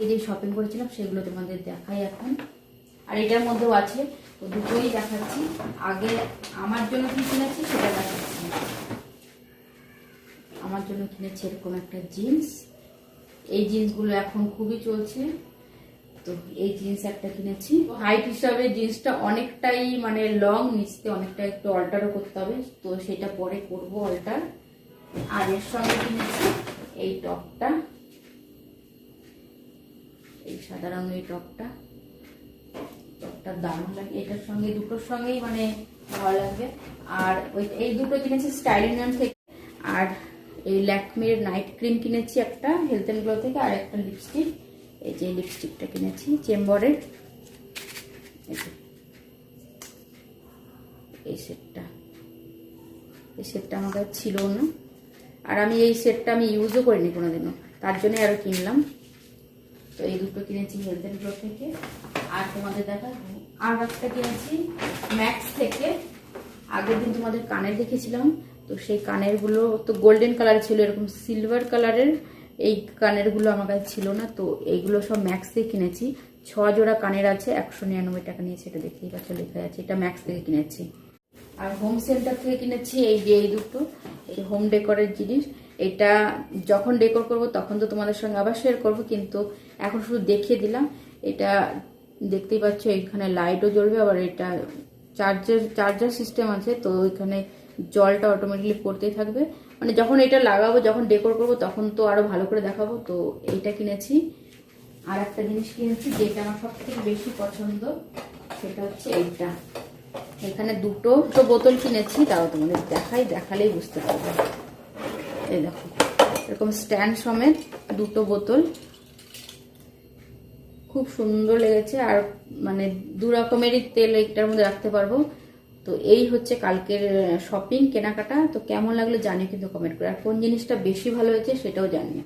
যে শপিং করেছিলাম সেগুলো তোমাদের দেখাই এখন। আর এটার মধ্যেও আছে, তো দুটোই দেখাচ্ছি। আগে আমার জন্য কি কিনেছি সেটা দেখাচ্ছি। আমার জন্য কিনেছি এরকম একটা জিন্স। এই জিন্সগুলো এখন খুবই চলছে, তো এই জিন্স একটা কিনেছি। হাইট হিসাবে জিন্সটা অনেকটাই মানে লং, নিচতে অনেকটা একটু অল্টারও করতে হবে, তো সেটা পরে করবো অল্টার। আর এর সঙ্গে কিনেছি এই টপটা, এই সাদা রঙের এই টপটা দারুণ লাগে। এটার সঙ্গে দুটোর সঙ্গেই মানে ভালো লাগবে। আর ওই এই দুটো কিনেছি স্টাইলিনিয়াম থেকে। আর এই ল্যাকমির নাইট ক্রিম কিনেছি একটা হেলথ অ্যান্ড গ্লো থেকে। আর একটা লিপস্টিক, এই যে লিপস্টিকটা কিনেছি চেম্বরের, এই সেটটা আমার কাছে ছিল না। আর আমি এই সেটটা আমি ইউজও করিনি কোনোদিনও, তার জন্য আরো কিনলাম। তো এই দুটো কিনেছি হেলথ অ্যান্ড গ্লো থেকে। আর তোমাদের দেখা আর একটা কিনেছি ম্যাক্স থেকে। আগের দিন তোমাদের কানের দেখেছিলাম, তো সেই কানেরগুলো তো গোল্ডেন কালার ছিল, এরকম সিলভার কালারের এই কানেরগুলো আমার কাছে ছিল না, তো এইগুলো সব ম্যাক্স থেকে কিনেছি। 6 জোড়া কানের আছে, 199 টাকা নিয়েছে, এটা দেখতেই পাচ্ছ লেখা আছে, এটা ম্যাক্স থেকে কিনেছি। আর হোম সেন্টার থেকে কিনেছি এই যে এই দুটো, এই হোম ডেকোরের জিনিস। এটা যখন ডেকোর করব তখন তো তোমাদের সঙ্গে আবার শেয়ার করব, কিন্তু এখন শুধু দেখিয়ে দিলাম। এটা দেখতেই পাচ্ছ এখানে লাইটও জ্বলবে, আবার এটা চার্জার সিস্টেম আছে, তো এখানে জলটা অটোমেটিকলি পড়তেই থাকবে। মানে যখন এটা লাগাবো, যখন ডেকোর করব তখন তো আরো ভালো করে দেখাবো। তো এইটা কিনেছি। আর একটা জিনিস কিনেছি যেটা আমার সব থেকে বেশি পছন্দ, সেটা হচ্ছে এইটা। এখানে দুটো বোতল কিনেছি, তাও তোমাদের দেখালেই বুঝতে পারবে। এই দেখো এরকম স্ট্যান্ড সমেত দুটো বোতল, খুব সুন্দর লেগেছে। আর মানে 2 রকমেরই তেল একটার মধ্যে রাখতে পারবো। তো এই হচ্ছে কালকের শপিং কেনাকাটা। তো কেমন লাগলো জানিও কিন্তু কমেন্ট করে, আর কোন জিনিসটা বেশি ভালো হয়েছে সেটাও জানিও।